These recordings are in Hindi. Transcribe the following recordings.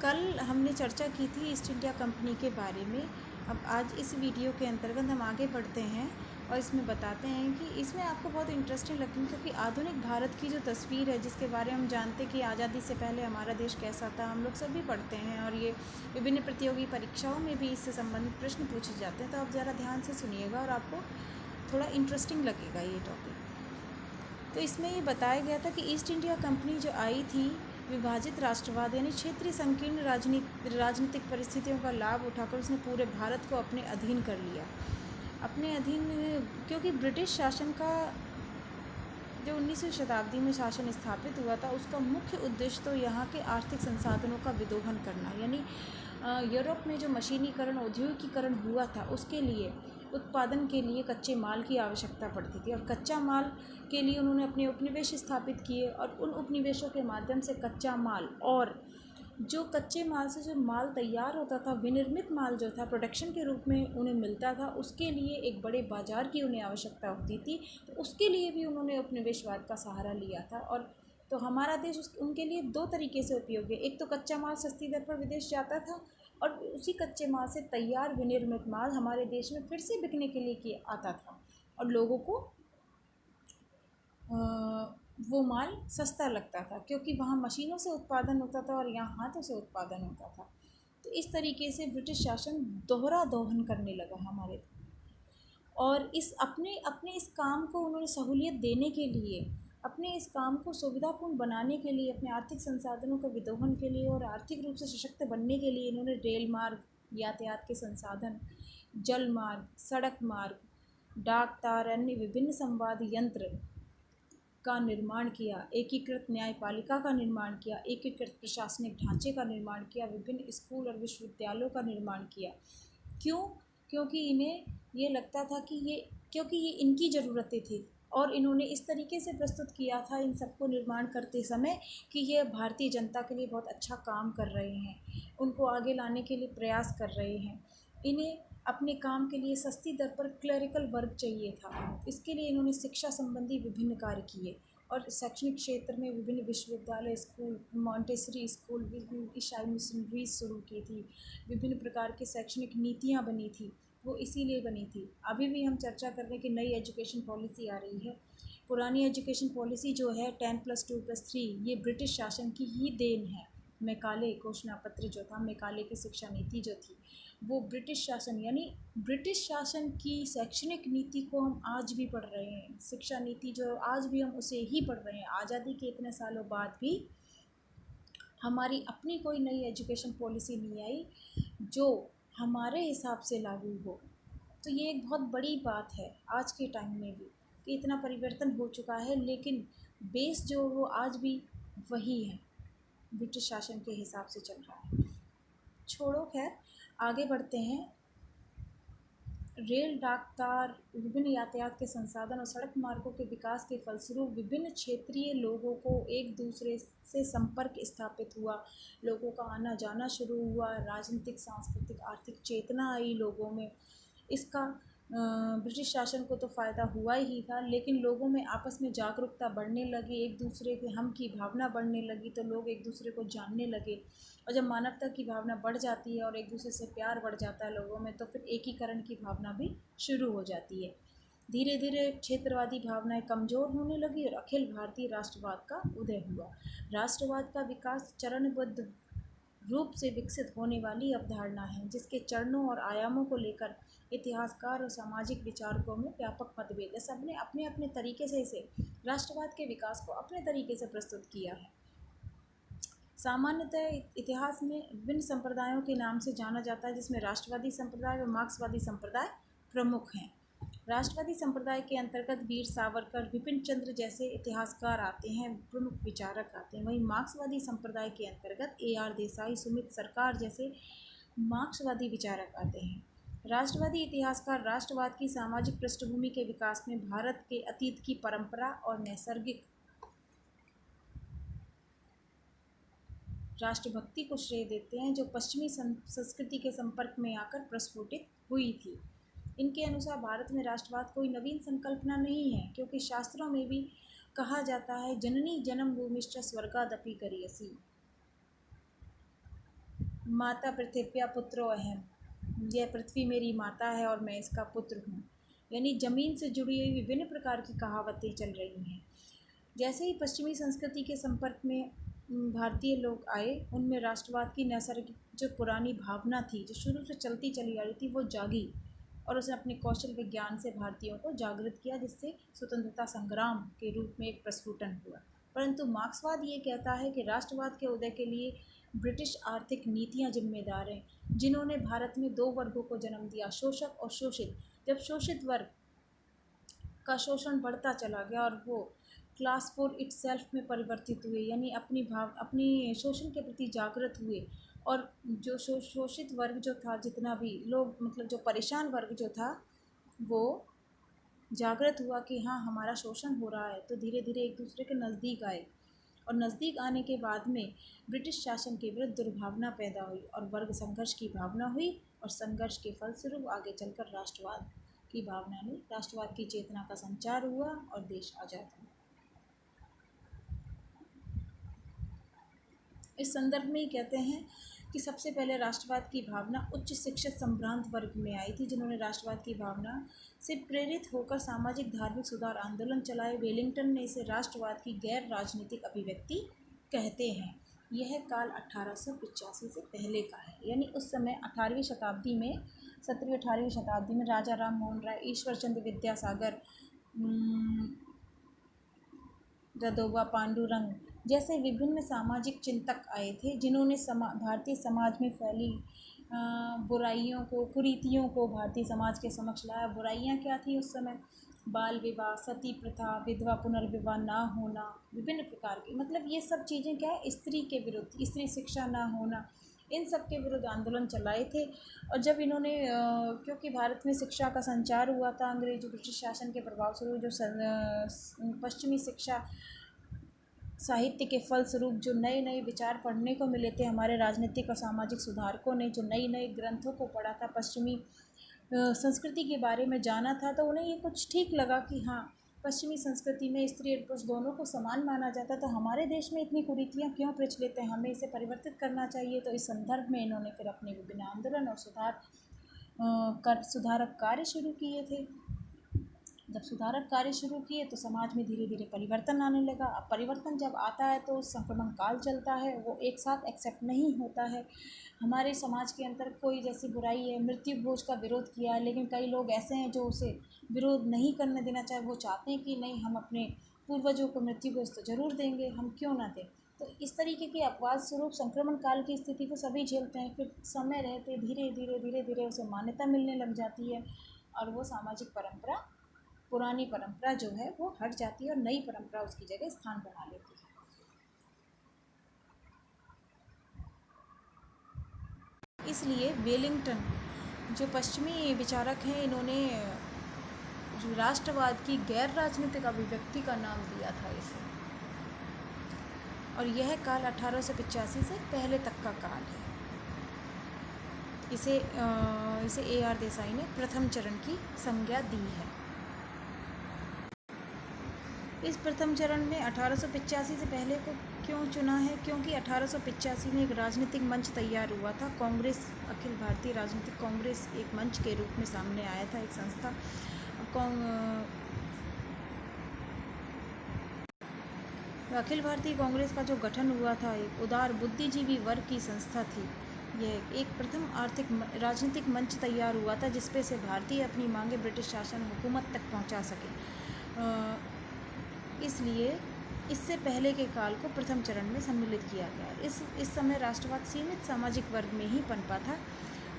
कल हमने चर्चा की थी ईस्ट इंडिया कंपनी के बारे में। अब आज इस वीडियो के अंतर्गत हम आगे बढ़ते हैं और इसमें बताते हैं कि इसमें आपको बहुत इंटरेस्टिंग लगेगी, क्योंकि आधुनिक भारत की जो तस्वीर है, जिसके बारे में हम जानते हैं कि आज़ादी से पहले हमारा देश कैसा था, हम लोग सभी पढ़ते हैं और ये विभिन्न प्रतियोगी परीक्षाओं में भी इससे संबंधित प्रश्न पूछे जाते हैं। तो आप ज़रा ध्यान से सुनिएगा और आपको थोड़ा इंटरेस्टिंग लगेगा ये टॉपिक। तो इसमें ये बताया गया था कि ईस्ट इंडिया कंपनी जो आई थी, विभाजित राष्ट्रवाद यानी क्षेत्रीय संकीर्ण राजनीतिक परिस्थितियों का लाभ उठाकर उसने पूरे भारत को अपने अधीन कर लिया। अपने अधीन, क्योंकि ब्रिटिश शासन का जो 19वीं शताब्दी में शासन स्थापित हुआ था, उसका मुख्य उद्देश्य तो यहाँ के आर्थिक संसाधनों का विदोहन करना, यानी यूरोप में जो मशीनीकरण औद्योगिकीकरण हुआ था, उसके लिए उत्पादन के लिए कच्चे माल की आवश्यकता पड़ती थी और कच्चा माल के लिए उन्होंने अपने उपनिवेश स्थापित किए और उन उपनिवेशों के माध्यम से कच्चा माल और जो कच्चे माल से जो माल तैयार होता था, विनिर्मित माल जो था प्रोडक्शन के रूप में उन्हें मिलता था, उसके लिए एक बड़े बाज़ार की उन्हें आवश्यकता होती थी। तो उसके लिए भी उन्होंने उपनिवेशवाद का सहारा लिया था। और तो हमारा देश उनके लिए दो तरीके से उपयोगी है। एक तो कच्चा माल सस्ती दर पर विदेश जाता था और उसी कच्चे माल से तैयार विनिर्मित माल हमारे देश में फिर से बिकने के लिए आता था और लोगों को वो माल सस्ता लगता था, क्योंकि वहाँ मशीनों से उत्पादन होता था और यहाँ हाथों से उत्पादन होता था। तो इस तरीके से ब्रिटिश शासन दोहरा दोहन करने लगा हमारे, और इस अपने अपने इस काम को उन्होंने सहूलियत देने के लिए, अपने इस काम को सुविधापूर्ण बनाने के लिए, अपने आर्थिक संसाधनों के विदोहन के लिए और आर्थिक रूप से सशक्त बनने के लिए इन्होंने रेल मार्ग, यातायात के संसाधन, जल मार्ग, सड़क मार्ग, डाक तार, अन्य विभिन्न संवाद यंत्र का निर्माण किया, एकीकृत न्यायपालिका का निर्माण किया, एकीकृत प्रशासनिक ढांचे का निर्माण किया, विभिन्न स्कूल और विश्वविद्यालयों का निर्माण किया। क्यों? क्योंकि इन्हें ये लगता था कि क्योंकि ये इनकी ज़रूरतें थी और इन्होंने इस तरीके से प्रस्तुत किया था इन सबको निर्माण करते समय कि ये भारतीय जनता के लिए बहुत अच्छा काम कर रहे हैं, उनको आगे लाने के लिए प्रयास कर रहे हैं। इन्हें अपने काम के लिए सस्ती दर पर क्लरिकल वर्क चाहिए था। इसके लिए इन्होंने शिक्षा संबंधी विभिन्न कार्य किए और शैक्षणिक क्षेत्र में विभिन्न विश्वविद्यालय, स्कूल, मॉन्टेसरी स्कूल, विभिन्न ईसाई मिशनरी शुरू की थी, विभिन्न प्रकार की शैक्षणिक नीतियाँ बनी थी, वो इसीलिए बनी थी। अभी भी हम चर्चा कर रहे हैं कि नई एजुकेशन पॉलिसी आ रही है। पुरानी एजुकेशन पॉलिसी जो है 10+2+3, ये ब्रिटिश शासन की ही देन है। मैकाले घोषणा पत्र जो था, मैकाले की शिक्षा नीति जो थी, वो ब्रिटिश शासन, यानी ब्रिटिश शासन की शैक्षणिक नीति को हम आज भी पढ़ रहे हैं। शिक्षा नीति जो आज भी हम उसे ही पढ़ रहे हैं। आज़ादी के इतने सालों बाद भी हमारी अपनी कोई नई एजुकेशन पॉलिसी नहीं आई जो हमारे हिसाब से लागू हो। तो ये एक बहुत बड़ी बात है आज के टाइम में भी कि इतना परिवर्तन हो चुका है, लेकिन बेस जो वो आज भी वही है, ब्रिटिश शासन के हिसाब से चल रहा है। छोड़ो, खैर आगे बढ़ते हैं। रेल, डाक तार, विभिन्न यातायात के संसाधन और सड़क मार्गों के विकास के फलस्वरूप विभिन्न क्षेत्रीय लोगों को एक दूसरे से संपर्क स्थापित हुआ, लोगों का आना जाना शुरू हुआ, राजनीतिक, सांस्कृतिक, आर्थिक चेतना आई लोगों में। इसका ब्रिटिश शासन को तो फ़ायदा हुआ ही था, लेकिन लोगों में आपस में जागरूकता बढ़ने लगी, एक दूसरे के हम की भावना बढ़ने लगी, तो लोग एक दूसरे को जानने लगे। और जब मानवता की भावना बढ़ जाती है और एक दूसरे से प्यार बढ़ जाता है लोगों में, तो फिर एकीकरण की भावना भी शुरू हो जाती है। धीरे धीरे क्षेत्रवादी भावनाएं कमज़ोर होने लगी और अखिल भारतीय राष्ट्रवाद का उदय हुआ। राष्ट्रवाद का विकास चरणबद्ध रूप से विकसित होने वाली अवधारणा है, जिसके चरणों और आयामों को लेकर इतिहासकार और सामाजिक विचारकों में व्यापक मतभेद है। सबने अपने अपने तरीके से इसे राष्ट्रवाद के विकास को अपने तरीके से प्रस्तुत किया है। सामान्यतः इतिहास में विभिन्न संप्रदायों के नाम से जाना जाता है, जिसमें राष्ट्रवादी संप्रदाय और मार्क्सवादी संप्रदाय प्रमुख हैं। राष्ट्रवादी संप्रदाय के अंतर्गत वीर सावरकर, विपिन चंद्र जैसे इतिहासकार आते हैं, प्रमुख विचारक आते हैं। वहीं मार्क्सवादी संप्रदाय के अंतर्गत AR देसाई, सुमित सरकार जैसे मार्क्सवादी विचारक आते हैं। राष्ट्रवादी इतिहासकार राष्ट्रवाद की सामाजिक पृष्ठभूमि के विकास में भारत के अतीत की परंपरा और नैसर्गिक राष्ट्रभक्ति को श्रेय देते हैं, जो पश्चिमी संस्कृति के संपर्क में आकर प्रस्फुटित हुई थी। इनके अनुसार भारत में राष्ट्रवाद कोई नवीन संकल्पना नहीं है, क्योंकि शास्त्रों में भी कहा जाता है, जननी जन्मभूमिश्च स्वर्गादपि गरीयसी। माता पृथिव्या पुत्रो अहम, यह पृथ्वी मेरी माता है और मैं इसका पुत्र हूँ। यानी ज़मीन से जुड़ी हुई विभिन्न प्रकार की कहावतें चल रही हैं। जैसे ही पश्चिमी संस्कृति के संपर्क में भारतीय लोग आए, उनमें राष्ट्रवाद की नैसर्गिक जो पुरानी भावना थी, जो शुरू से चलती चली आ रही थी, वो जागी और उसने अपने कौशल विज्ञान से भारतीयों को जागृत किया, जिससे स्वतंत्रता संग्राम के रूप में एक प्रस्फुटन हुआ। परंतु मार्क्सवाद ये कहता है कि राष्ट्रवाद के उदय के लिए ब्रिटिश आर्थिक नीतियां जिम्मेदार हैं, जिन्होंने भारत में दो वर्गों को जन्म दिया, शोषक और शोषित। जब शोषित वर्ग का शोषण बढ़ता चला गया और वो क्लास फॉर इटसेल्फ में परिवर्तित हुए, यानी अपनी शोषण के प्रति जागृत हुए, और जो शोषित वर्ग जो था, जितना भी लोग मतलब जो परेशान वर्ग जो था, वो जागृत हुआ कि हाँ हमारा शोषण हो रहा है, तो धीरे धीरे एक दूसरे के नज़दीक आए। और नज़दीक आने के बाद में ब्रिटिश शासन के विरुद्ध दुर्भावना पैदा हुई और वर्ग संघर्ष की भावना हुई, और संघर्ष के फलस्वरूप आगे चलकर राष्ट्रवाद की भावना ने, राष्ट्रवाद की चेतना का संचार हुआ और देश आज़ाद हुआ। इस संदर्भ में ही कहते हैं कि सबसे पहले राष्ट्रवाद की भावना उच्च शिक्षित संभ्रांत वर्ग में आई थी, जिन्होंने राष्ट्रवाद की भावना से प्रेरित होकर सामाजिक धार्मिक सुधार आंदोलन चलाए। वेलिंगटन ने इसे राष्ट्रवाद की गैर राजनीतिक अभिव्यक्ति कहते हैं। यह काल 1885 से पहले का है, यानी उस समय 18वीं शताब्दी में, 17वीं 18वीं शताब्दी में राजा राम मोहन राय, ईश्वर चंद्र विद्यासागर, रदोबा पांडुरंग जैसे विभिन्न सामाजिक चिंतक आए थे, जिन्होंने भारतीय समाज में फैली बुराइयों को, कुरीतियों को भारतीय समाज के समक्ष लाया। बुराइयां क्या थी उस समय? बाल विवाह, सती प्रथा, विधवा पुनर्विवाह ना होना, विभिन्न प्रकार की, मतलब ये सब चीज़ें क्या है, स्त्री के विरुद्ध, स्त्री शिक्षा ना होना, इन सब के विरुद्ध आंदोलन चलाए थे। और जब इन्होंने क्योंकि भारत में शिक्षा का संचार हुआ था अंग्रेज ब्रिटिश शासन के प्रभाव स्वरूप, जो पश्चिमी शिक्षा साहित्य के फलस्वरूप जो नए नए विचार पढ़ने को मिले थे हमारे राजनीतिक और सामाजिक सुधारकों ने, जो नई नए ग्रंथों को पढ़ा था, पश्चिमी संस्कृति के बारे में जाना था, तो उन्हें ये कुछ ठीक लगा कि हाँ, पश्चिमी संस्कृति में स्त्री और पुरुष दोनों को समान माना जाता, तो हमारे देश में इतनी कुरीतियाँ क्यों प्रचलित हैं, हमें इसे परिवर्तित करना चाहिए। तो इस संदर्भ में इन्होंने फिर अपने विभिन्न आंदोलन और सुधारक कार्य शुरू किए थे। जब सुधारक कार्य शुरू किए तो समाज में धीरे धीरे परिवर्तन आने लगा। अब परिवर्तन जब आता है तो संक्रमण काल चलता है, वो एक साथ एक्सेप्ट नहीं होता है। हमारे समाज के अंदर कोई जैसी बुराई है, मृत्यु भोज का विरोध किया है, लेकिन कई लोग ऐसे हैं जो उसे विरोध नहीं करने देना चाहे, वो चाहते हैं कि नहीं, हम अपने पूर्वजों को मृत्यु भोज तो जरूर देंगे, हम क्यों ना दें। तो इस तरीके के अपवाद स्वरूप संक्रमण काल की स्थिति को सभी झेलते हैं, फिर समय रहते धीरे धीरे धीरे धीरे उसे मान्यता मिलने लग जाती है, और वो सामाजिक परंपरा, पुरानी परंपरा जो है वो हट जाती है और नई परंपरा उसकी जगह स्थान बना लेती है। इसलिए वेलिंगटन जो पश्चिमी विचारक हैं, इन्होंने जो राष्ट्रवाद की गैर राजनीतिक अभिव्यक्ति का नाम दिया था इसे, और यह काल 1885 से पहले तक का काल है। इसे A.R. देसाई ने प्रथम चरण की संज्ञा दी है। इस प्रथम चरण में 1885 से पहले को क्यों चुना है? क्योंकि 1885 में एक राजनीतिक मंच तैयार हुआ था। कांग्रेस, अखिल भारतीय राजनीतिक कांग्रेस एक मंच के रूप में सामने आया था, एक संस्था। अखिल भारतीय कांग्रेस का जो गठन हुआ था, एक उदार बुद्धिजीवी वर्ग की संस्था थी। यह एक प्रथम राजनीतिक मंच तैयार हुआ था, जिसपे से भारतीय अपनी मांगे ब्रिटिश शासन हुकूमत तक पहुंचा सके। इसलिए इससे पहले के काल को प्रथम चरण में सम्मिलित किया गया। इस समय राष्ट्रवाद सीमित सामाजिक वर्ग में ही पनपा था,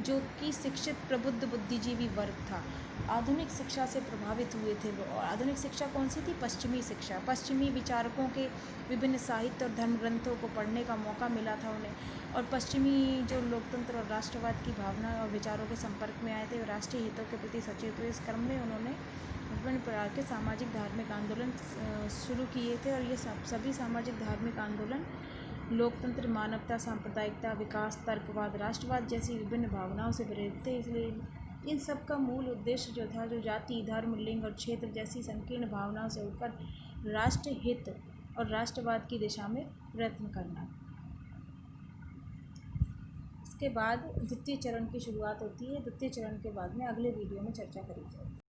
जो कि शिक्षित प्रबुद्ध बुद्धिजीवी वर्ग था। आधुनिक शिक्षा से प्रभावित हुए थे वो, और आधुनिक शिक्षा कौन सी थी? पश्चिमी शिक्षा। पश्चिमी विचारकों के विभिन्न साहित्य और धर्म ग्रंथों को पढ़ने का मौका मिला था उन्हें, और पश्चिमी जो लोकतंत्र और राष्ट्रवाद की भावना और विचारों के संपर्क में आए थे, राष्ट्रीय हितों के प्रति सचेत हुए। इस क्रम में उन्होंने विभिन्न प्रकार के सामाजिक धार्मिक आंदोलन शुरू किए थे, और ये सभी सामाजिक धार्मिक आंदोलन लोकतंत्र, मानवता, सांप्रदायिकता, विकास, तर्कवाद, राष्ट्रवाद जैसी विभिन्न भावनाओं से प्रेरित थे। इसलिए इन सब का मूल उद्देश्य जो था, जो जाति, धर्म, लिंग और क्षेत्र जैसी संकीर्ण भावनाओं से ऊपर राष्ट्र हित और राष्ट्रवाद की दिशा में प्रयत्न करना। इसके बाद द्वितीय चरण की शुरुआत होती है। द्वितीय चरण के बाद में अगले वीडियो में चर्चा करी जाएगी।